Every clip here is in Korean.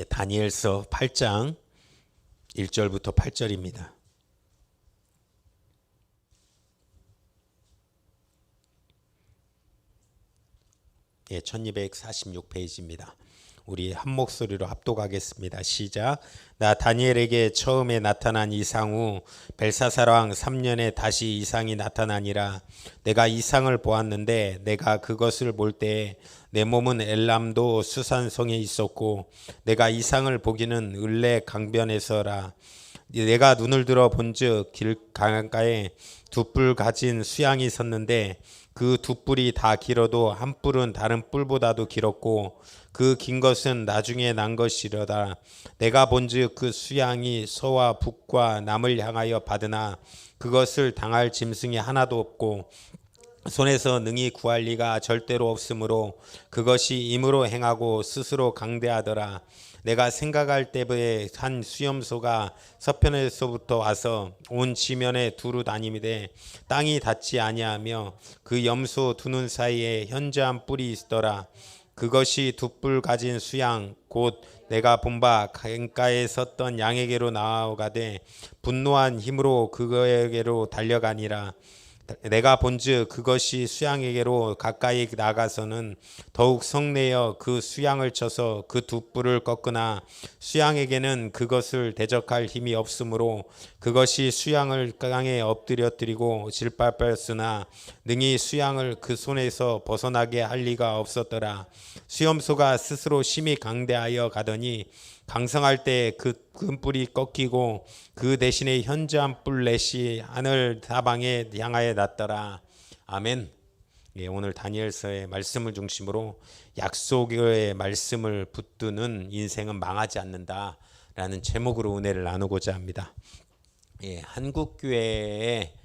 다니엘서 8장 1절부터 8절입니다. 1246페이지입니다. 우리 한 목소리로 합독하겠습니다. 시작. 나 다니엘에게 처음에 나타난 이상 후 벨사살 왕 3년에 다시 이상이 나타나니라. 내가 이상을 보았는데 내가 그것을 볼 때에 내 몸은 엘람도 수산성에 있었고 내가 이상을 보기는 을레 강변에서라. 내가 눈을 들어 본즉 길강가에 두 뿔 가진 수양이 섰는데 그 두 뿔이 다 길어도 한 뿔은 다른 뿔보다도 길었고 그 긴 것은 나중에 난 것이로다. 내가 본즉 그 수양이 서와 북과 남을 향하여 받으나 그것을 당할 짐승이 하나도 없고 손에서 능히 구할 리가 절대로 없으므로 그것이 임으로 행하고 스스로 강대하더라. 내가 생각할 때에 한 수염소가 서편에서부터 와서 온 지면에 두루 다니미되 땅이 닿지 아니하며 그 염소 두 눈 사이에 현저한 뿔이 있더라. 그것이 두 뿔 가진 수양 곧 내가 본 바 강가에 섰던 양에게로 나아가되 분노한 힘으로 그에게로 달려가니라. 내가 본즉 그것이 수양에게로 가까이 나가서는 더욱 성내어 그 수양을 쳐서 그 두 뿔을 꺾으나 수양에게는 그것을 대적할 힘이 없으므로 그것이 수양을 땅에 엎드려뜨리고 질밟았으나 능히 수양을 그 손에서 벗어나게 할 리가 없었더라. 수염소가 스스로 심히 강대하여 가더니 강성할 때 그 끈뿔이 꺾이고 그 대신에 현저한 뿔렛이 하늘 사방에 향하여 났더라. 아멘. 오늘 다니엘서의 말씀을 중심으로 약속의 말씀을 붙드는 인생은 망하지 않는다라는 제목으로 은혜를 나누고자 합니다. 한국 교회의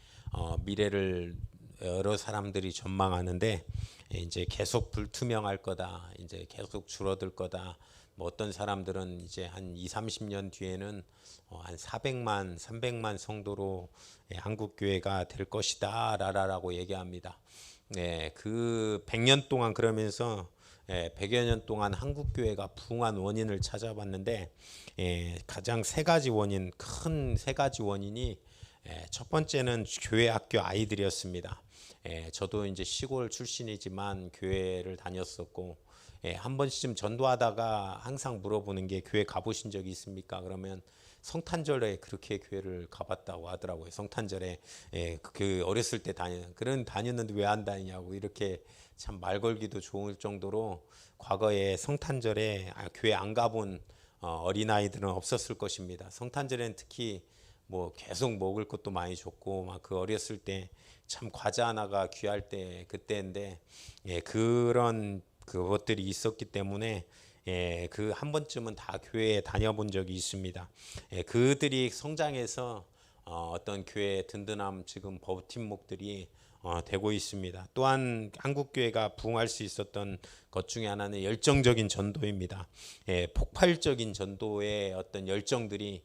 미래를 여러 사람들이 전망하는데 이제 계속 불투명할 거다. 이제 계속 줄어들 거다. 뭐 어떤 사람들은 이제 한 30년 뒤에는 한 400만, 300만 성도로 한국 교회가 될 것이다 라라라고 얘기합니다. 그 100년 동안 그러면서 100여 년 동안 한국 교회가 부흥한 원인을 찾아봤는데 가장 큰 세 가지 원인이 첫 번째는 교회 학교 아이들이었습니다. 저도 이제 시골 출신이지만 교회를 다녔었고 한 번쯤 전도하다가 항상 물어보는 게 교회 가보신 적이 있습니까? 그러면 성탄절에 그렇게 교회를 가봤다고 하더라고요. 성탄절에 그 어렸을 때 다녔는데 왜 안 다니냐고 이렇게 참 말 걸기도 좋을 정도로 과거에 성탄절에 교회 안 가본 어린아이들은 없었을 것입니다. 성탄절에는 특히 뭐 계속 먹을 것도 많이 줬고 막 그 어렸을 때 참 과자 하나가 귀할 때 그때인데 그런 그것들이 있었기 때문에 그 한 번쯤은 다 교회에 다녀본 적이 있습니다. 그들이 성장해서 어떤 교회의 든든함 지금 버팀목들이 되고 있습니다. 또한 한국 교회가 부흥할 수 있었던 것 중에 하나는 열정적인 전도입니다. 폭발적인 전도의 어떤 열정들이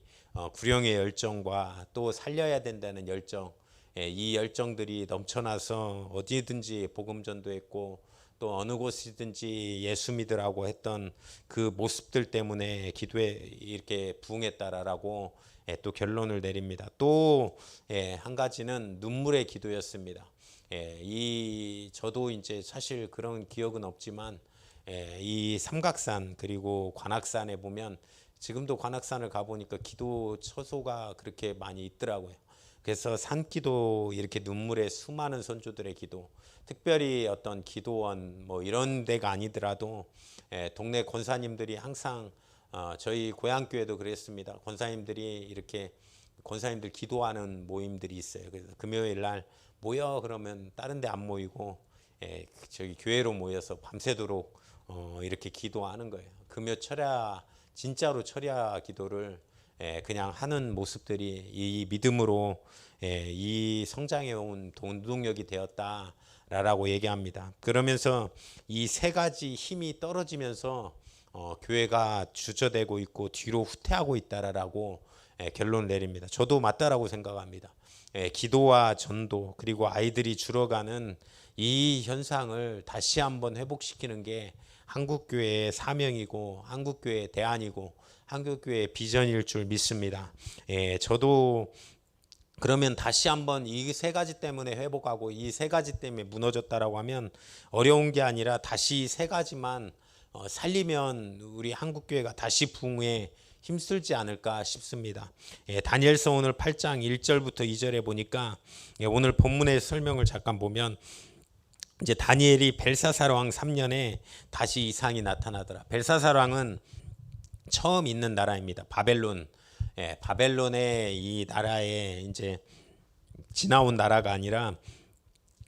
구령의 열정과 또 살려야 된다는 열정, 이 열정들이 넘쳐나서 어디든지 복음 전도했고 또 어느 곳이든지 예수 믿으라고 했던 그 모습들 때문에 기도에 이렇게 부응했다라고 또 결론을 내립니다. 또 한 가지는 눈물의 기도였습니다. 저도 이제 사실 그런 기억은 없지만 이 삼각산 그리고 관악산에 보면 지금도 관악산을 가보니까 기도 처소가 그렇게 많이 있더라고요. 그래서 산기도 이렇게 눈물의 수많은 선조들의 기도, 특별히 어떤 기도원 뭐 이런 데가 아니더라도 동네 권사님들이 항상 저희 고향교회도 그랬습니다. 권사님들이 이렇게 권사님들 기도하는 모임들이 있어요. 그래서 금요일 날 모여 그러면 다른 데 안 모이고 저희 교회로 모여서 밤새도록 이렇게 기도하는 거예요. 금요 철야 진짜로 철야 기도를 그냥 하는 모습들이 이 믿음으로 이 성장해 온 동력이 되었다라고 얘기합니다. 그러면서 이 세 가지 힘이 떨어지면서 교회가 주저되고 있고 뒤로 후퇴하고 있다라고 결론을 내립니다. 저도 맞다라고 생각합니다. 기도와 전도 그리고 아이들이 줄어가는 이 현상을 다시 한번 회복시키는 게 한국교회의 사명이고 한국교회의 대안이고 한국교회의 비전일 줄 믿습니다. 저도 그러면 다시 한번 이 세 가지 때문에 회복하고 이 세 가지 때문에 무너졌다라고 하면 어려운 게 아니라 다시 세 가지만 살리면 우리 한국교회가 다시 부흥에 힘쓸지 않을까 싶습니다. 다니엘서 오늘 8장 1절부터 2절에 보니까 오늘 본문의 설명을 잠깐 보면 이제 다니엘이 벨사살 왕 3년에 다시 이상이 나타나더라. 벨사살 왕은 처음 있는 나라입니다. 바벨론. 바벨론의 이 나라에 이제 지나온 나라가 아니라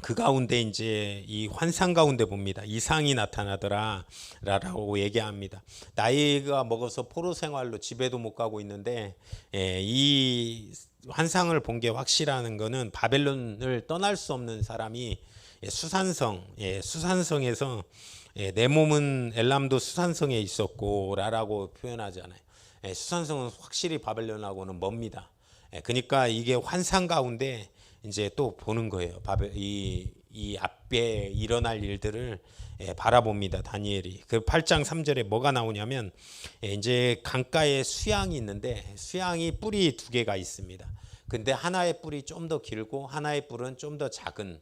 그 가운데 이제 이 환상 가운데 봅니다. 이상이 나타나더라라고 얘기합니다. 나이가 먹어서 포로 생활로 집에도 못 가고 있는데 이 환상을 본 게 확실한 거는 바벨론을 떠날 수 없는 사람이 수산성에서 내 몸은 엘람도 수산성에 있었고 라라고 표현하잖아요. 수산성은 확실히 바벨론하고는 멉니다. 그러니까 이게 환상 가운데 이제 또 보는 거예요. 이 앞에 일어날 일들을 바라봅니다. 다니엘이. 그 8장 3절에 뭐가 나오냐면 이제 강가에 수양이 있는데 수양이 뿔이 두 개가 있습니다. 근데 하나의 뿔이 좀 더 길고 하나의 뿔은 좀 더 작은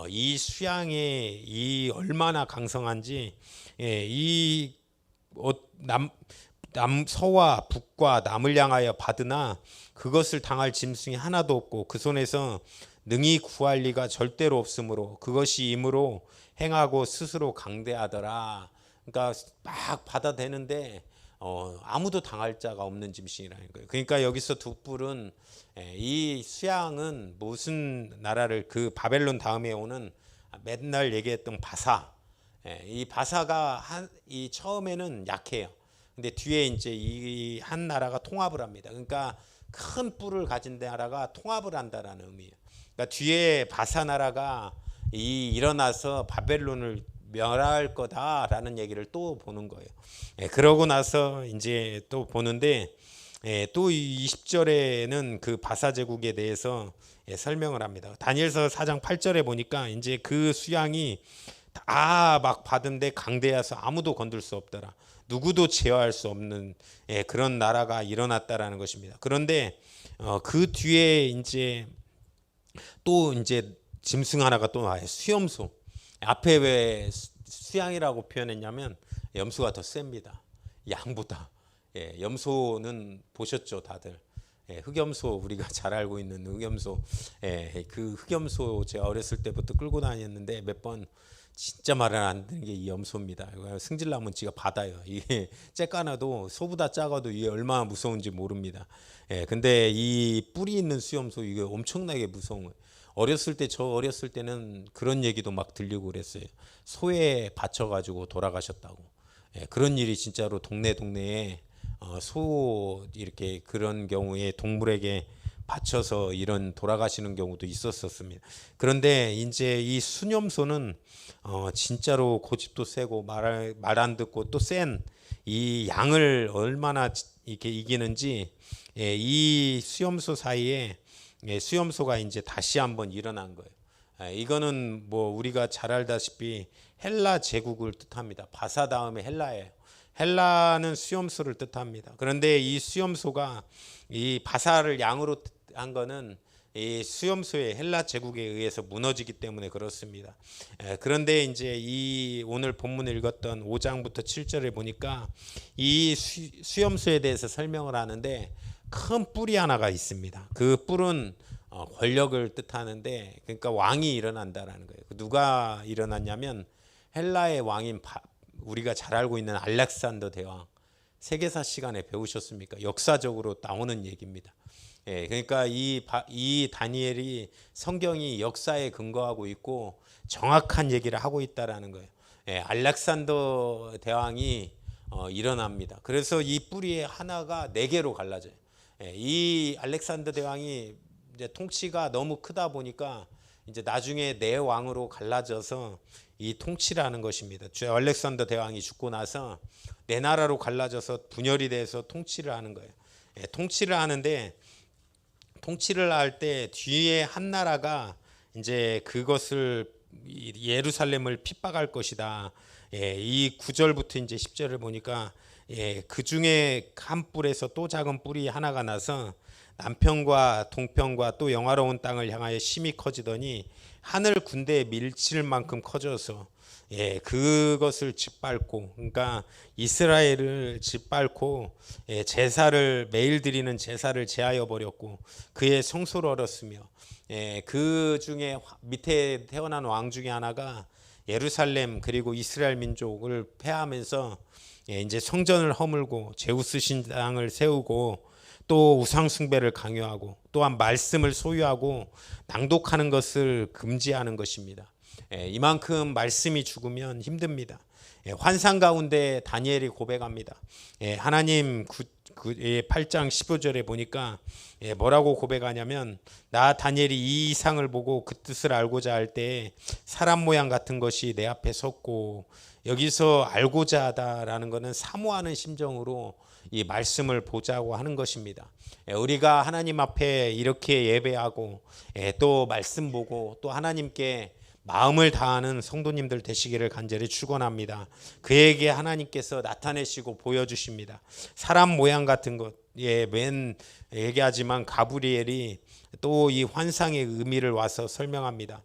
이 수양의 이 얼마나 강성한지 서와 북과 남을 향하여 받으나 그것을 당할 짐승이 하나도 없고 그 손에서 능히 구할 리가 절대로 없으므로 그것이 임으로 행하고 스스로 강대하더라. 그러니까 막 받아대는데 아무도 당할 자가 없는 짐승이라는 거예요. 그러니까 여기서 두 뿔은 이 수양은 무슨 나라를 그 바벨론 다음에 오는 맨날 얘기했던 바사. 이 바사가 이 처음에는 약해요. 근데 뒤에 이제 이 한 나라가 통합을 합니다. 그러니까 큰 뿔을 가진 나라가 통합을 한다라는 의미예요. 그러니까 뒤에 바사 나라가 일어나서 바벨론을 멸할 거다라는 얘기를 또 보는 거예요. 그러고 나서 이제 또 보는데 또 20절에는 그 바사 제국에 대해서 설명을 합니다. 다니엘서 4장 8절에 보니까 이제 그 수양이 다 막 받은데 강대해서 아무도 건들 수 없더라. 누구도 제어할 수 없는 그런 나라가 일어났다라는 것입니다. 그런데 그 뒤에 이제 또 이제 짐승 하나가 또 나와요. 수염소. 앞에 왜 수양이라고 표현했냐면 염소가 더 셉니다. 양보다. 염소는 보셨죠, 다들. 흑염소 우리가 잘 알고 있는 흑염소. 그 흑염소 제가 어렸을 때부터 끌고 다녔는데 몇 번 진짜 말을 안 듣는 게 이 염소입니다. 승질나면 지가 받아요. 이게 쬐까나도 소보다 작아도 이게 얼마나 무서운지 모릅니다. 근데 이 뿔이 있는 수염소 이게 엄청나게 무서운 거예요. 저 어렸을 때는 그런 얘기도 막 들리고 그랬어요. 소에 받쳐가지고 돌아가셨다고. 그런 일이 진짜로 동네에 소 이렇게 그런 경우에 동물에게 받쳐서 이런 돌아가시는 경우도 있었습니다. 그런데 이제 이 수염소는 진짜로 고집도 세고 말 안 듣고 또 센 이 양을 얼마나 이렇게 이기는지 이 수염소 사이에 수염소가 이제 다시 한번 일어난 거예요. 이거는 뭐 우리가 잘 알다시피 헬라 제국을 뜻합니다. 바사 다음에 헬라예요. 헬라는 수염소를 뜻합니다. 그런데 이 수염소가 이 바사를 양으로 한 거는 이 수염소의 헬라 제국에 의해서 무너지기 때문에 그렇습니다. 그런데 이제 이 오늘 본문을 읽었던 5장부터 7절에 보니까 이 수염소에 대해서 설명을 하는데 큰 뿔이 하나가 있습니다. 그 뿔은 권력을 뜻하는데 그러니까 왕이 일어난다라는 거예요. 누가 일어났냐면 헬라의 왕인 우리가 잘 알고 있는 알렉산더 대왕. 세계사 시간에 배우셨습니까? 역사적으로 나오는 얘기입니다. 그러니까 이 다니엘이 성경이 역사에 근거하고 있고 정확한 얘기를 하고 있다라는 거예요. 알렉산더 대왕이 일어납니다. 그래서 이 뿌리 하나가 4개로 갈라져요. 이 알렉산더 대왕이 이제 통치가 너무 크다 보니까 이제 나중에 4왕으로 갈라져서 이 통치를 하는 것입니다. 알렉산더 대왕이 죽고 나서 4나라로 갈라져서 분열이 돼서 통치를 하는 거예요. 통치를 하는데 통치를 할 때 뒤에 한 나라가 이제 그것을 예루살렘을 핍박할 것이다. 이 9절부터 이제 10절을 보니까 그 중에 한 뿔에서 또 작은 뿔이 하나가 나서 남편과 동편과 또 영화로운 땅을 향하여 심히 커지더니 하늘 군대에 밀칠 만큼 커져서 그것을 짓밟고, 그러니까 이스라엘을 짓밟고 제사를 매일 드리는 제사를 제하여 버렸고 그의 성소를 얼었으며 그 중에 밑에 태어난 왕 중에 하나가 예루살렘 그리고 이스라엘 민족을 패하면서 이제 성전을 허물고 제우스 신당을 세우고 또 우상 숭배를 강요하고 또한 말씀을 소유하고 낭독하는 것을 금지하는 것입니다. 이만큼 말씀이 죽으면 힘듭니다. 환상 가운데 다니엘이 고백합니다. 하나님 8장 15절에 보니까 뭐라고 고백하냐면 나 다니엘이 이 이상을 보고 그 뜻을 알고자 할 때 사람 모양 같은 것이 내 앞에 섰고, 여기서 알고자 하다라는 것은 사모하는 심정으로 이 말씀을 보자고 하는 것입니다. 우리가 하나님 앞에 이렇게 예배하고 또 말씀 보고 또 하나님께 마음을 다하는 성도님들 되시기를 간절히 축원합니다. 그에게 하나님께서 나타내시고 보여주십니다. 사람 모양 같은 것, 맨 얘기하지만 가브리엘이 또 이 환상의 의미를 와서 설명합니다.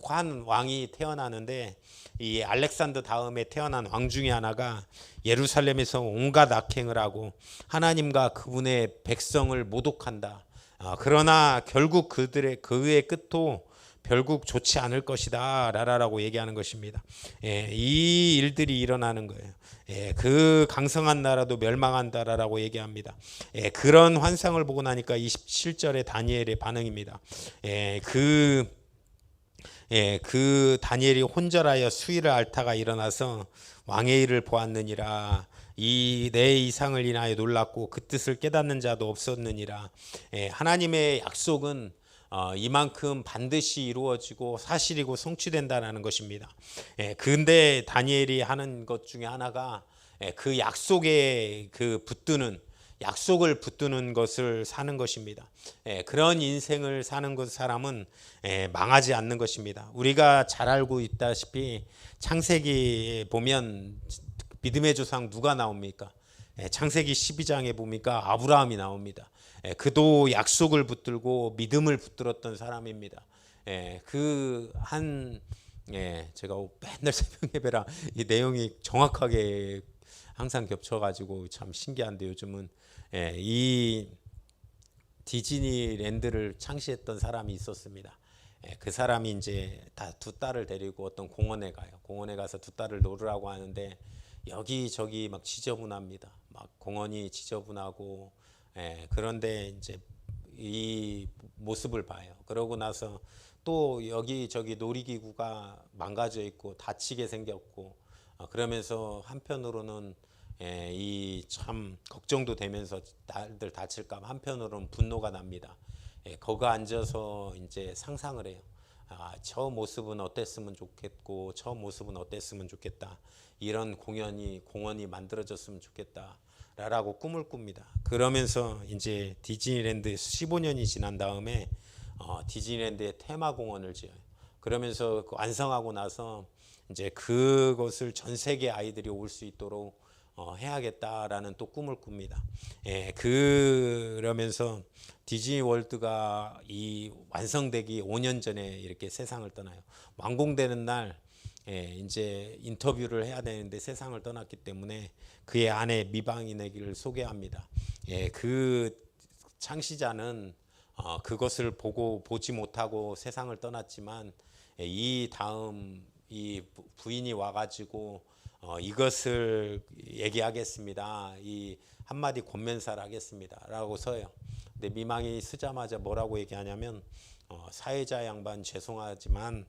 환 왕이 태어나는데 이 알렉산더 다음에 태어난 왕 중에 하나가 예루살렘에서 온갖 악행을 하고 하나님과 그분의 백성을 모독한다. 그러나 결국 그의 끝도 결국 좋지 않을 것이다 라라고 얘기하는 것입니다. 이 일들이 일어나는 거예요. 그 강성한 나라도 멸망한다라고 얘기합니다. 그런 환상을 보고 나니까 27절에 다니엘의 반응입니다. 그 다니엘이 혼절하여 수일을 앓다가 일어나서 왕의 일을 보았느니라. 이 내 이상을 인하여 놀랐고 그 뜻을 깨닫는 자도 없었느니라. 하나님의 약속은 이만큼 반드시 이루어지고 사실이고 성취된다는 것입니다. 근데 다니엘이 하는 것 중에 하나가 그 약속에 약속을 붙드는 것을 사는 것입니다. 그런 인생을 사는 것 사람은 망하지 않는 것입니다. 우리가 잘 알고 있다시피 창세기 보면 믿음의 조상 누가 나옵니까? 창세기 12장에 보니까 아브라함이 나옵니다. 그도 약속을 붙들고 믿음을 붙들었던 사람입니다. 제가 맨날 새벽 예배라 이 내용이 정확하게 항상 겹쳐가지고 참 신기한데, 요즘은 이 디즈니랜드를 창시했던 사람이 있었습니다. 그 사람이 이제 다 두 딸을 데리고 어떤 공원에 가요. 공원에 가서 두 딸을 놀으라고 하는데 여기저기 막 지저분합니다. 막 공원이 지저분하고 그런데 이제 이 모습을 봐요. 그러고 나서 또 여기저기 놀이기구가 망가져 있고 다치게 생겼고 그러면서 한편으로는 이 참 걱정도 되면서 딸들 다칠까 봐 한편으로는 분노가 납니다. 거기 앉아서 이제 상상을 해요. 저 모습은 어땠으면 좋겠고 저 모습은 어땠으면 좋겠다. 이런 공원이 만들어졌으면 좋겠다 라고 꿈을 꿉니다. 그러면서 이제 디즈니랜드 15년이 지난 다음에 디즈니랜드의 테마공원을 지어요. 그러면서 완성하고 나서 이제 그것을 전 세계 아이들이 올 수 있도록 해야겠다라는 또 꿈을 꿉니다. 그러면서 디즈니 월드가 이 완성되기 5년 전에 이렇게 세상을 떠나요. 완공되는 날 이제 인터뷰를 해야 되는데 세상을 떠났기 때문에 그의 아내 미방인에게를 소개합니다. 그 창시자는 그것을 보지 못하고 세상을 떠났지만 이 다음 이 부인이 와가지고 이것을 얘기하겠습니다. 이 한마디 권면사를 하겠습니다 라고 써요. 근데 미망이 쓰자마자 뭐라고 얘기하냐면 사회자 양반 죄송하지만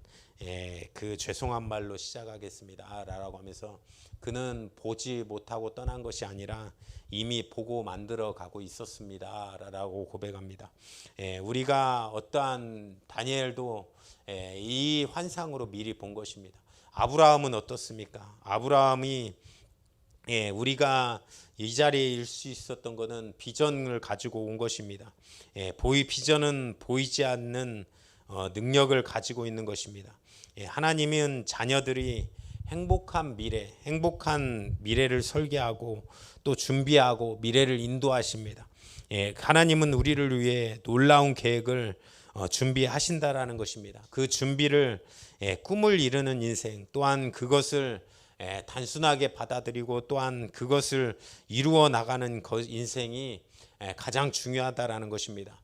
그 죄송한 말로 시작하겠습니다 라고 하면서 그는 보지 못하고 떠난 것이 아니라 이미 보고 만들어 가고 있었습니다 라고 고백합니다. 우리가 어떠한 다니엘도 이 환상으로 미리 본 것입니다. 아브라함은 어떻습니까? 아브라함이 우리가 이 자리에 일 수 있었던 것은 비전을 가지고 온 것입니다. 비전은 보이지 않는 능력을 가지고 있는 것입니다. 하나님은 자녀들이 행복한 미래를 설계하고 또 준비하고 미래를 인도하십니다. 하나님은 우리를 위해 놀라운 계획을 준비하신다라는 것입니다. 그 준비를 꿈을 이루는 인생, 또한 그것을 단순하게 받아들이고 또한 그것을 이루어 나가는 인생이 가장 중요하다라는 것입니다.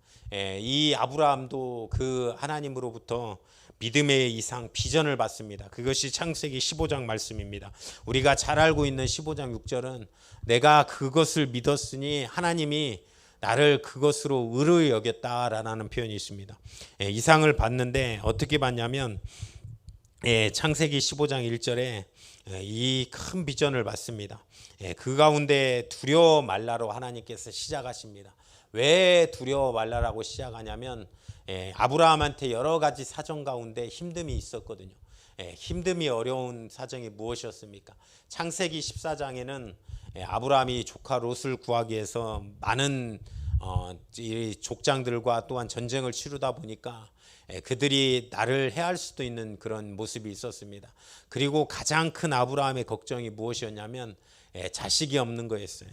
이 아브라함도 그 하나님으로부터 믿음의 이상 비전을 받습니다. 그것이 창세기 15장 말씀입니다. 우리가 잘 알고 있는 15장 6절은 내가 그것을 믿었으니 하나님이 나를 그것으로 의로히 여겼다라는 표현이 있습니다. 이상을 받는데 어떻게 받냐면 창세기 15장 1절에 이 큰 비전을 받습니다. 그 가운데 두려워 말라로 하나님께서 시작하십니다. 왜 두려워 말라라고 시작하냐면 아브라함한테 여러 가지 사정 가운데 힘듦이 있었거든요. 힘듦이 어려운 사정이 무엇이었습니까? 창세기 14장에는 아브라함이 조카 롯을 구하기 위해서 많은 이 족장들과 또한 전쟁을 치르다 보니까 그들이 나를 해할 수도 있는 그런 모습이 있었습니다. 그리고 가장 큰 아브라함의 걱정이 무엇이었냐면 자식이 없는 거였어요.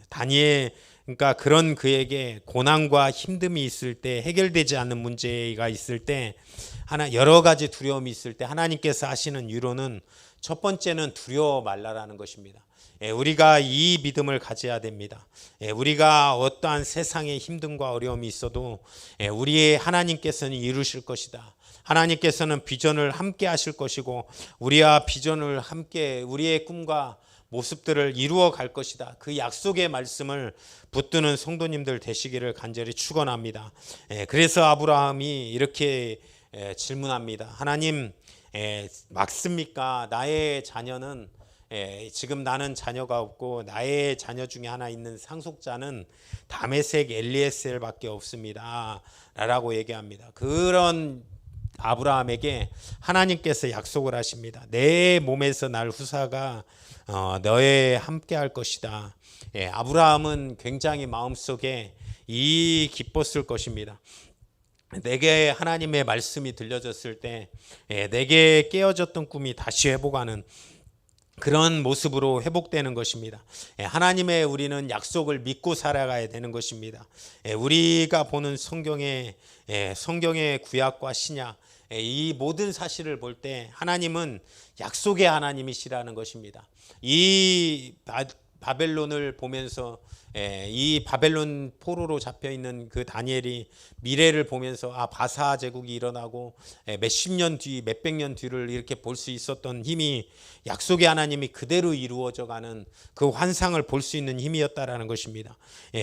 그러니까 그런 그에게 고난과 힘듦이 있을 때, 해결되지 않는 문제가 있을 때, 여러 가지 두려움이 있을 때 하나님께서 하시는 위로는 첫 번째는 두려워 말라라는 것입니다. 우리가 이 믿음을 가져야 됩니다. 우리가 어떠한 세상의 힘듦과 어려움이 있어도 우리의 하나님께서는 이루실 것이다. 하나님께서는 비전을 함께 하실 것이고 우리와 비전을 함께 우리의 꿈과 모습들을 이루어 갈 것이다. 그 약속의 말씀을 붙드는 성도님들 되시기를 간절히 축원합니다. 그래서 아브라함이 이렇게 질문합니다. 하나님, 맞습니까? 나의 자녀는 지금 나는 자녀가 없고 나의 자녀 중에 하나 있는 상속자는 다메섹 엘리에셀밖에 없습니다 라고 얘기합니다. 그런 아브라함에게 하나님께서 약속을 하십니다. 내 몸에서 날 후사가 너에 함께 할 것이다. 아브라함은 굉장히 마음속에 기뻤을 것입니다. 내게 하나님의 말씀이 들려졌을 때 내게 깨어졌던 꿈이 다시 회복하는 그런 모습으로 회복되는 것입니다. 하나님의 우리는 약속을 믿고 살아가야 되는 것입니다. 우리가 보는 성경의 구약과 신약 이 모든 사실을 볼 때 하나님은 약속의 하나님이시라는 것입니다. 이 바벨론을 보면서 이 바벨론 포로로 잡혀 있는 그 다니엘이 미래를 보면서 바사 제국이 일어나고 몇십 년 뒤, 몇백 년 뒤를 이렇게 볼 수 있었던 힘이 약속의 하나님이 그대로 이루어져 가는 그 환상을 볼 수 있는 힘이었다라는 것입니다.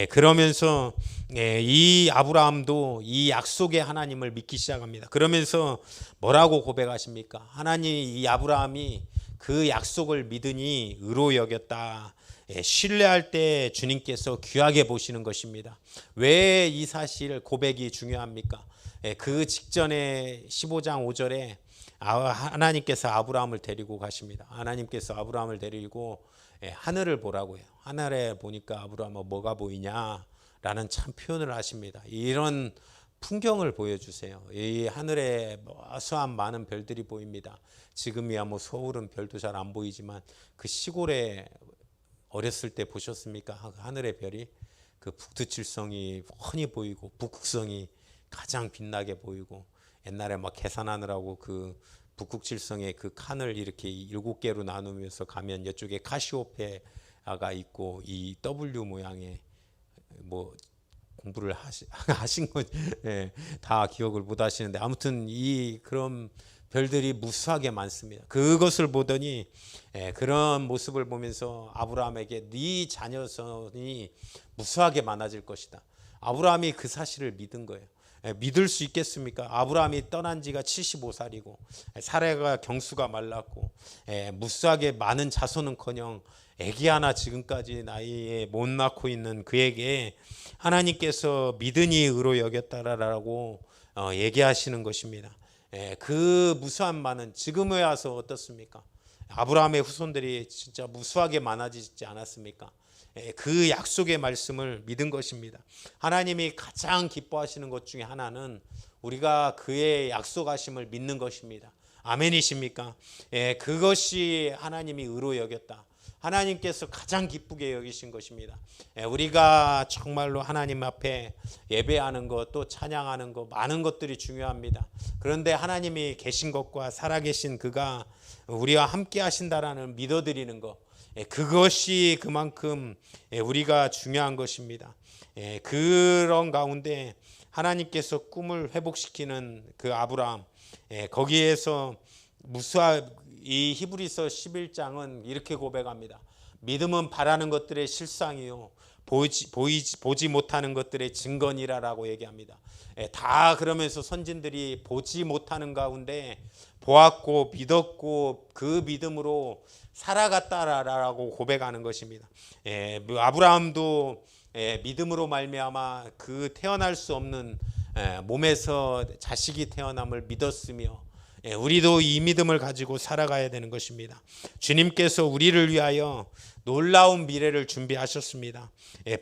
그러면서 이 아브라함도 이 약속의 하나님을 믿기 시작합니다. 그러면서 뭐라고 고백하십니까? 이 아브라함이 그 약속을 믿으니 의로 여겼다. 신뢰할 때 주님께서 귀하게 보시는 것입니다. 왜 이 사실 고백이 중요합니까? 그 직전에 15장 5절에 하나님께서 아브라함을 데리고 가십니다. 하나님께서 아브라함을 데리고 하늘을 보라고 해요. 하늘에 보니까 아브라함아 뭐가 보이냐? 라는 참 표현을 하십니다. 이런 풍경을 보여주세요. 이 하늘에 수한 많은 별들이 보입니다. 지금이야 서울은 별도 잘 안 보이지만 그 시골에 어렸을 때 보셨습니까? 하늘의 별이 그 북두칠성이 훤히 보이고 북극성이 가장 빛나게 보이고 옛날에 계산하느라고 그 북극칠성의 그 칸을 이렇게 7개로 나누면서 가면 이쪽에 카시오페아가 있고 이 W 모양의 공부를 하신 건 다 기억을 못 하시는데 아무튼 그런 별들이 무수하게 많습니다. 그것을 보더니 그런 모습을 보면서 아브라함에게 네 자녀선이 무수하게 많아질 것이다. 아브라함이 그 사실을 믿은 거예요. 믿을 수 있겠습니까? 아브라함이 떠난 지가 75살이고 사례가 경수가 말랐고 무수하게 많은 자손은커녕 아기 하나 지금까지 나이에 못 낳고 있는 그에게 하나님께서 믿으니 의로 여겼다라고 얘기하시는 것입니다. 그 무수한 많은 지금에 와서 어떻습니까? 아브라함의 후손들이 진짜 무수하게 많아지지 않았습니까? 그 약속의 말씀을 믿은 것입니다. 하나님이 가장 기뻐하시는 것 중에 하나는 우리가 그의 약속하심을 믿는 것입니다. 아멘이십니까? 그것이 하나님이 의로 여겼다. 하나님께서 가장 기쁘게 여기신 것입니다. 우리가 정말로 하나님 앞에 예배하는 것, 또 찬양하는 것, 많은 것들이 중요합니다. 그런데 하나님이 계신 것과 살아계신 그가 우리와 함께 하신다라는 믿어드리는 것, 그것이 그만큼 우리가 중요한 것입니다. 그런 가운데 하나님께서 꿈을 회복시키는 그 아브라함, 거기에서 이 히브리서 11장은 이렇게 고백합니다. 믿음은 바라는 것들의 실상이요 보지 못하는 것들의 증거니라라고 얘기합니다. 다 그러면서 선진들이 보지 못하는 가운데 보았고 믿었고 그 믿음으로 살아갔다라고 고백하는 것입니다. 아브라함도 믿음으로 말미암아 그 태어날 수 없는 몸에서 자식이 태어남을 믿었으며 우리도 이 믿음을 가지고 살아가야 되는 것입니다. 주님께서 우리를 위하여 놀라운 미래를 준비하셨습니다.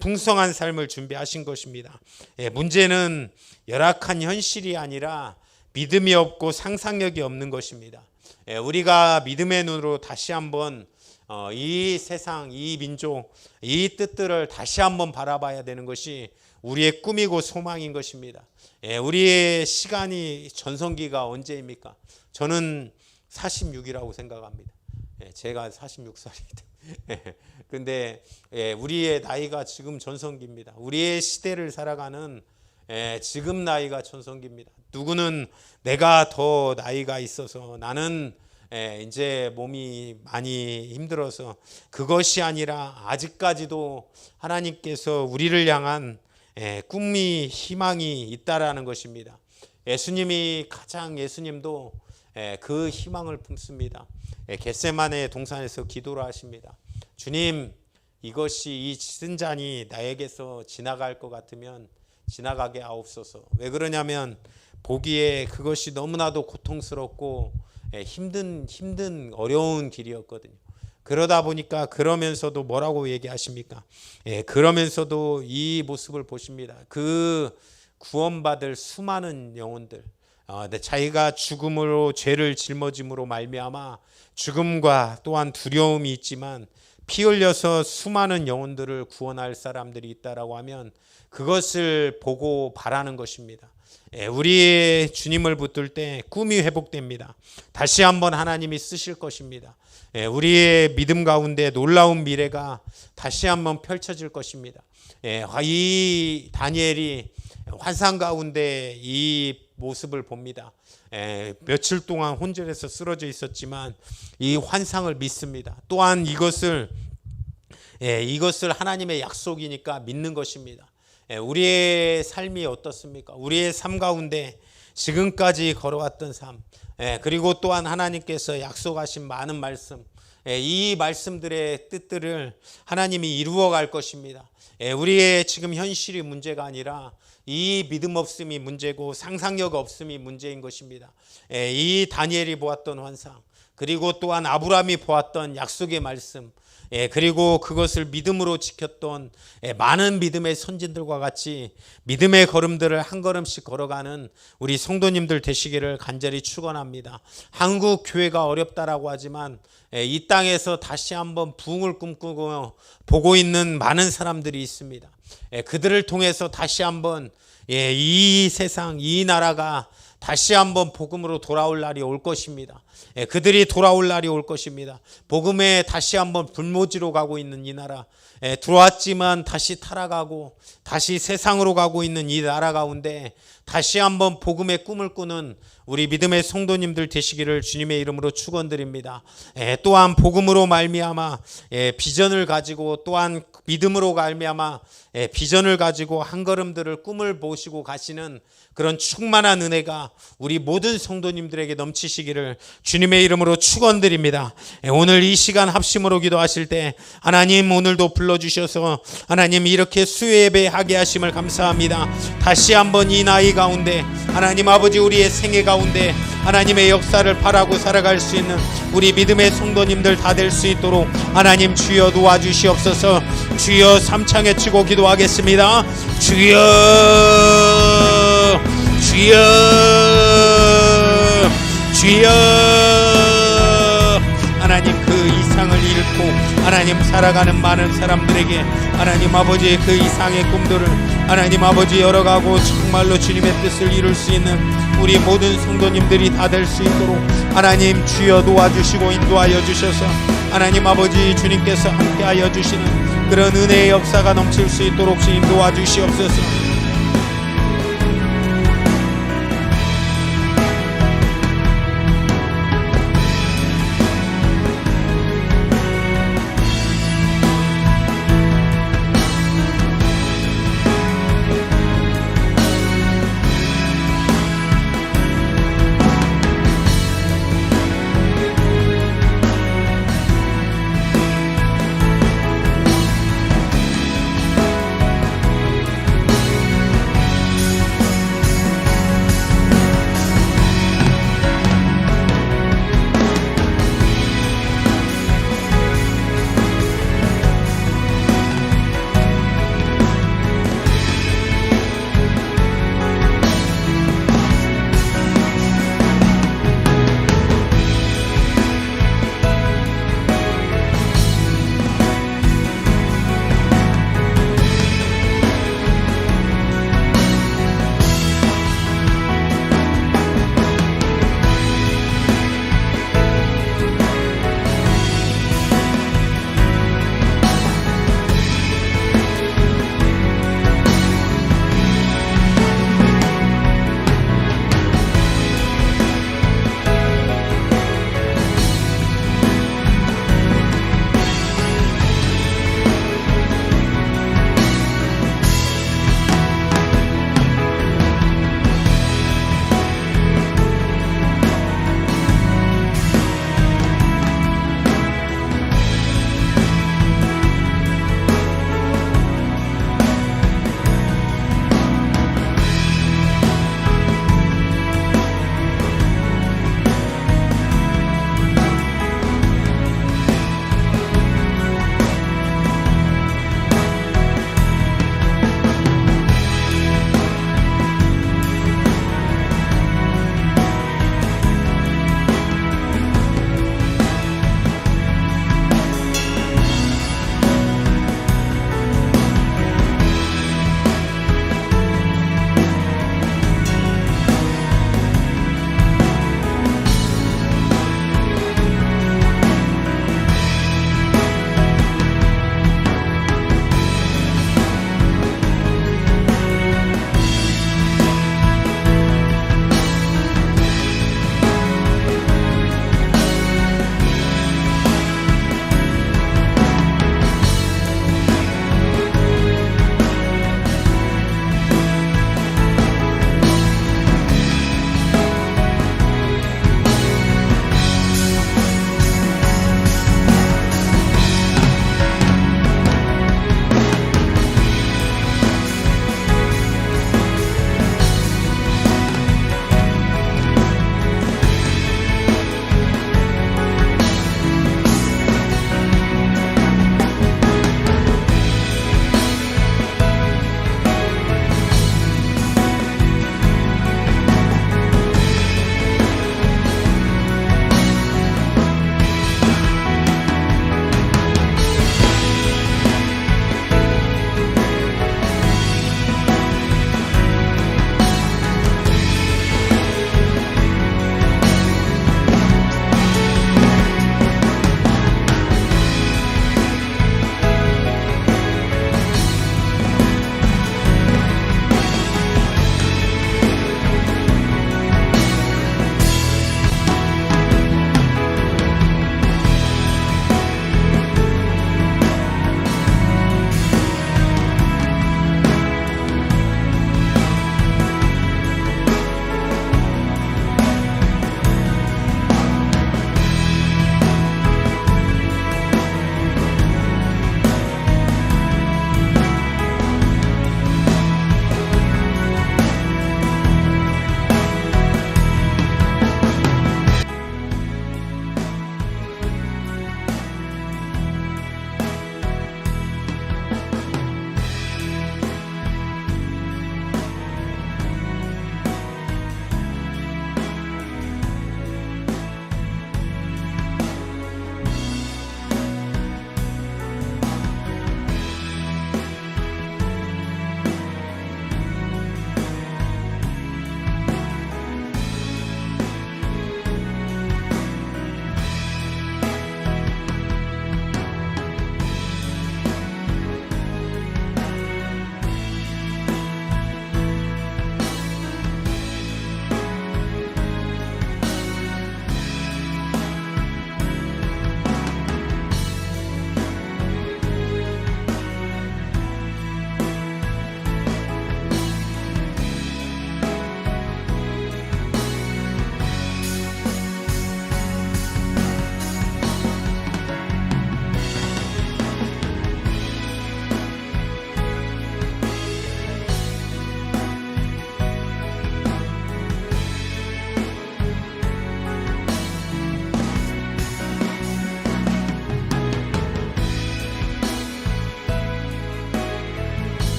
풍성한 삶을 준비하신 것입니다. 문제는 열악한 현실이 아니라 믿음이 없고 상상력이 없는 것입니다. 우리가 믿음의 눈으로 다시 한번 이 세상, 이 민족, 이 뜻들을 다시 한번 바라봐야 되는 것이 우리의 꿈이고 소망인 것입니다. 우리의 시간이 전성기가 언제입니까? 저는 46이라고 생각합니다. 제가 46살이기 때문에. 근데 우리의 나이가 지금 전성기입니다. 우리의 시대를 살아가는 지금 나이가 전성기입니다. 누구는 내가 더 나이가 있어서 나는 이제 몸이 많이 힘들어서 그것이 아니라 아직까지도 하나님께서 우리를 향한 꿈이 희망이 있다라는 것입니다. 예수님도 그 희망을 품습니다. 겟세마네 동산에서 기도를 하십니다. 주님, 이것이 이 찢은 잔이 나에게서 지나갈 것 같으면 지나가게 하옵소서. 왜 그러냐면 보기에 그것이 너무나도 고통스럽고 힘든 어려운 길이었거든요. 그러다 보니까 그러면서도 뭐라고 얘기하십니까? 그러면서도 이 모습을 보십니다. 그 구원받을 수많은 영혼들, 자기가 죽음으로 죄를 짊어짐으로 말미암아 죽음과 또한 두려움이 있지만 피 흘려서 수많은 영혼들을 구원할 사람들이 있다라고 하면 그것을 보고 바라는 것입니다. 우리의 주님을 붙들 때 꿈이 회복됩니다. 다시 한번 하나님이 쓰실 것입니다. 우리의 믿음 가운데 놀라운 미래가 다시 한번 펼쳐질 것입니다. 이 다니엘이 환상 가운데 이 모습을 봅니다. 며칠 동안 혼절해서 쓰러져 있었지만 이 환상을 믿습니다. 또한 이것을 하나님의 약속이니까 믿는 것입니다. 우리의 삶이 어떻습니까? 우리의 삶 가운데 지금까지 걸어왔던 삶, 그리고 또한 하나님께서 약속하신 많은 말씀, 이 말씀들의 뜻들을 하나님이 이루어 갈 것입니다. 우리의 지금 현실이 문제가 아니라 이 믿음 없음이 문제고 상상력 없음이 문제인 것입니다. 이 다니엘이 보았던 환상, 그리고 또한 아브라함이 보았던 약속의 말씀, 그리고 그것을 믿음으로 지켰던 많은 믿음의 선진들과 같이 믿음의 걸음들을 한 걸음씩 걸어가는 우리 성도님들 되시기를 간절히 축원합니다. 한국 교회가 어렵다라고 하지만 이 땅에서 다시 한번 부흥을 꿈꾸고 보고 있는 많은 사람들이 있습니다. 그들을 통해서 다시 한번 이 세상, 이 나라가 다시 한번 복음으로 돌아올 날이 올 것입니다. 그들이 돌아올 날이 올 것입니다. 복음에 다시 한번 불모지로 가고 있는 이 나라, 들어왔지만 다시 타락하고 다시 세상으로 가고 있는 이 나라 가운데 다시 한번 복음의 꿈을 꾸는 우리 믿음의 성도님들 되시기를 주님의 이름으로 축원드립니다. 또한 복음으로 말미암아 비전을 가지고, 또한 믿음으로 말미암아 비전을 가지고 한 걸음들을 꿈을 보시고 가시는 그런 충만한 은혜가 우리 모든 성도님들에게 넘치시기를 주님의 이름으로 축원드립니다. 오늘 이 시간 합심으로 기도하실 때 하나님 오늘도 불러주셔서 하나님 이렇게 수요예배하게 하심을 감사합니다. 다시 한번 이 나이 가운데 하나님 아버지 우리의 생애 가운데 하나님의 역사를 바라고 살아갈 수 있는 우리 믿음의 성도님들 다 될 수 있도록 하나님 주여 도와주시옵소서. 주여 삼창에 치고 기도하겠습니다. 주여 주여 주여 하나님 그 이상을 잃고 하나님 살아가는 많은 사람들에게 하나님 아버지 그 이상의 꿈들을 하나님 아버지 열어가고 정말로 주님의 뜻을 이룰 수 있는 우리 모든 성도님들이 다 될 수 있도록 하나님 주여 도와주시고 인도하여 주셔서 하나님 아버지 주님께서 함께하여 주시는 그런 은혜의 역사가 넘칠 수 있도록 주님 도와주시옵소서.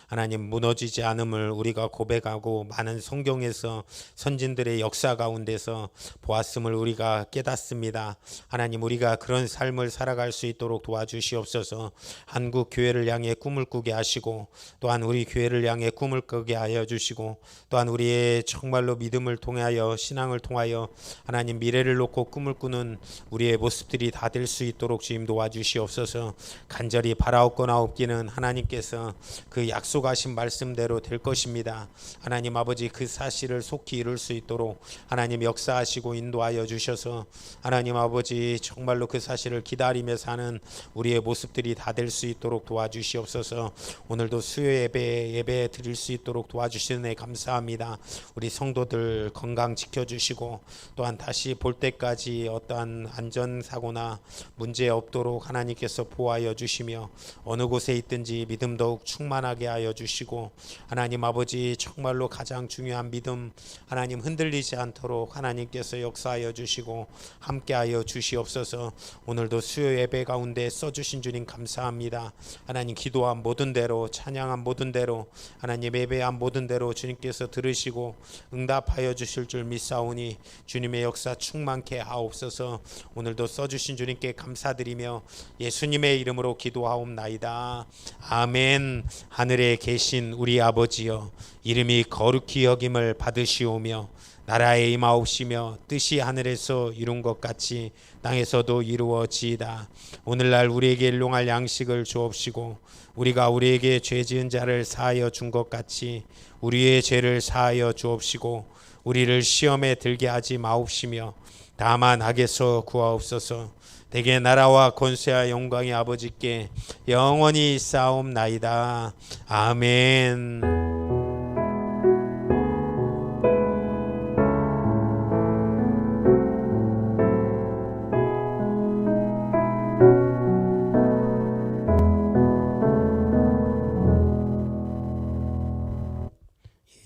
하나님 무너지지 않음을 우리가 고백하고 많은 성경에서 선진들의 역사 가운데서 보았음을 우리가 깨닫습니다. 하나님 우리가 그런 삶을 살아갈 수 있도록 도와주시옵소서. 한국 교회를 향해 꿈을 꾸게 하시고 또한 우리 교회를 향해 꿈을 꾸게 하여 주시고 또한 우리의 정말로 믿음을 통하여 신앙을 통하여 하나님 미래를 놓고 꿈을 꾸는 우리의 모습들이 다 될 수 있도록 주님 도와주시옵소서. 간절히 바라옵고나옵기는 하나님께서 그 약속하신 말씀대로 될 것입니다. 하나님 아버지 그 사실을 속히 이룰 수 있도록 하나님 역사하시고 인도하여 주셔서 하나님 아버지 정말로 그 사실을 기다리며 사는 우리의 모습들이 다 될 수 있도록 도와주시옵소서. 오늘도 수요 예배 드릴 수 있도록 도와주시는 애 감사합니다. 우리 성도들 건강 지켜주시고 또한 다시 볼 때까지 어떠한 안전사고나 문제 없도록 하나님께서 보호하여 주시며 어느 곳에 있든지 믿음 더욱 충만하게 하여 주시고 하나님 아버지 정말로 가장 중요한 믿음 하나님 흔들리지 않도록 하나님께서 역사하여 주시고 함께하여 주시옵소서. 오늘도 수요 예배 가운데 써주신 주님 감사합니다. 하나님 기도한 모든 대로 찬양한 모든 대로 하나님 예배한 모든 대로 주님께서 들으시고 응답하여 주실 줄 믿사오니 주님의 역사 충만케 하옵소서. 오늘도 써주신 주님께 감사드리며 예수님의 이름으로 기도하옵나이다. 아멘. 하늘에 계신 우리 아버지여 이름이 거룩히 여김을 받으시오며 나라에 임하옵시며 뜻이 하늘에서 이룬 것 같이 땅에서도 이루어지이다. 오늘날 우리에게 일용할 양식을 주옵시고 우리가 우리에게 죄 지은 자를 사하여 준 것 같이 우리의 죄를 사하여 주옵시고 우리를 시험에 들게 하지 마옵시며 다만 악에서 구하옵소서. 대개 나라와 권세와 영광의 아버지께 영원히 싸움나이다. 아멘.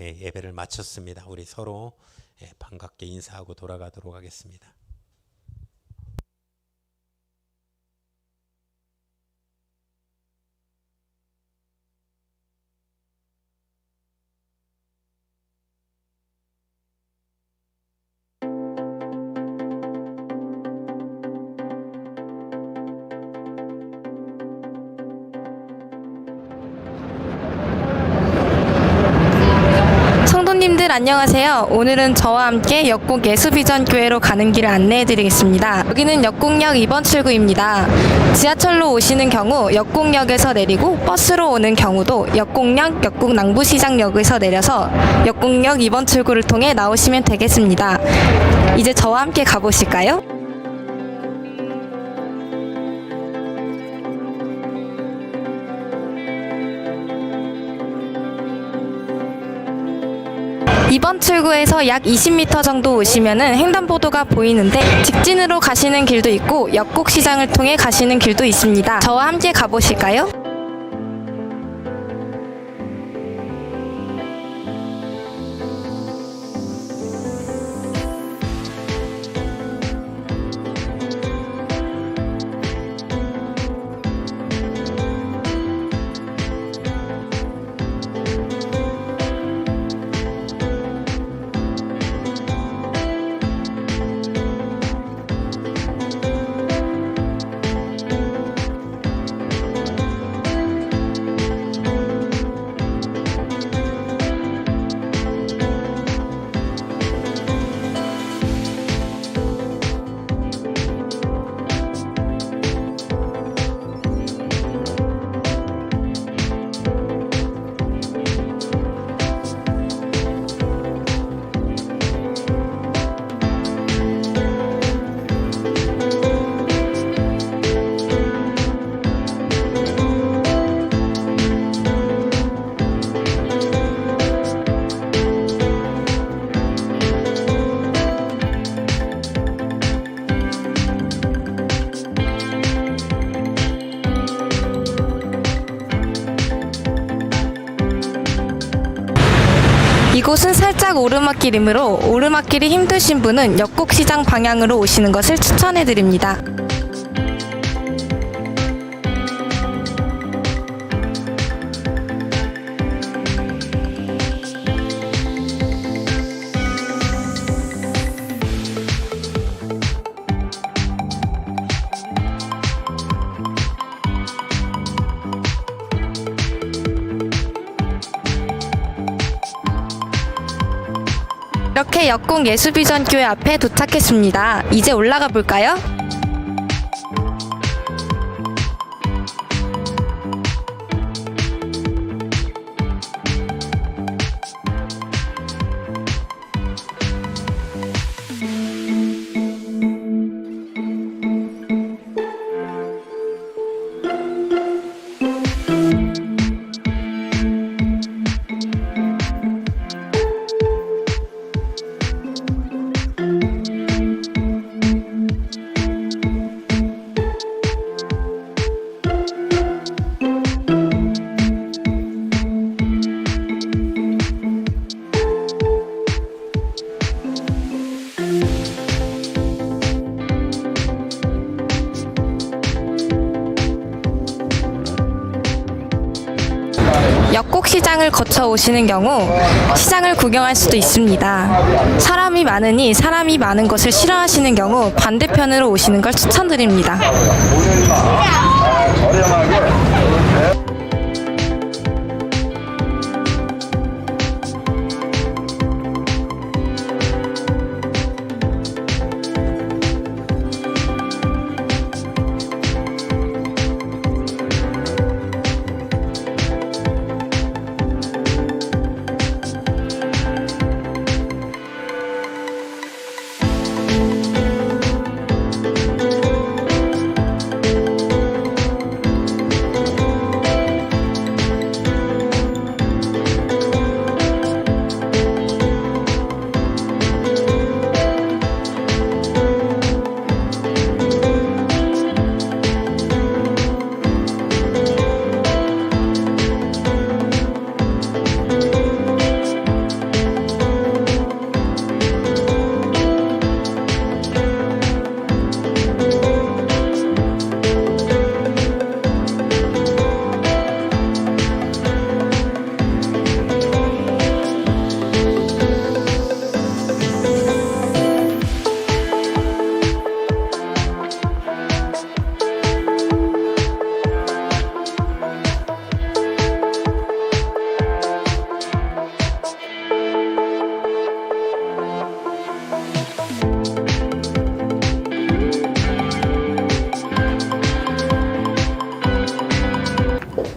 예배를 마쳤습니다. 우리 서로 반갑게 인사하고 돌아가도록 하겠습니다. 성도님들 안녕하세요. 오늘은 저와 함께 역곡 예수비전교회로 가는 길을 안내해드리겠습니다. 여기는 역곡역 2번 출구입니다. 지하철로 오시는 경우 역곡역에서 내리고 버스로 오는 경우도 역곡역, 역곡 남부시장역에서 내려서 역곡역 2번 출구를 통해 나오시면 되겠습니다. 이제 저와 함께 가보실까요? 이번 출구에서 약 20m 정도 오시면은 횡단보도가 보이는데 직진으로 가시는 길도 있고 역곡시장을 통해 가시는 길도 있습니다. 저와 함께 가보실까요? 이곳은 살짝 오르막길이므로 오르막길이 힘드신 분은 역곡시장 방향으로 오시는 것을 추천해드립니다. 이렇게 역곡 예수비전교회 앞에 도착했습니다. 이제 올라가 볼까요? 역곡시장을 거쳐 오시는 경우 시장을 구경할 수도 있습니다. 사람이 많으니 사람이 많은 것을 싫어하시는 경우 반대편으로 오시는 걸 추천드립니다.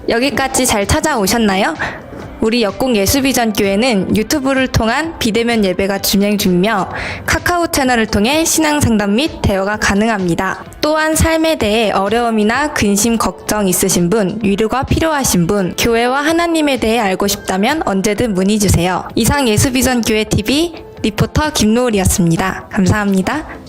여기까지 잘 찾아오셨나요? 우리 역곡 예수비전교회는 유튜브를 통한 비대면 예배가 진행 중이며 카카오 채널을 통해 신앙 상담 및 대화가 가능합니다. 또한 삶에 대해 어려움이나 근심, 걱정 있으신 분, 위로가 필요하신 분, 교회와 하나님에 대해 알고 싶다면 언제든 문의 주세요. 이상 예수비전교회 TV 리포터 김노을이었습니다. 감사합니다.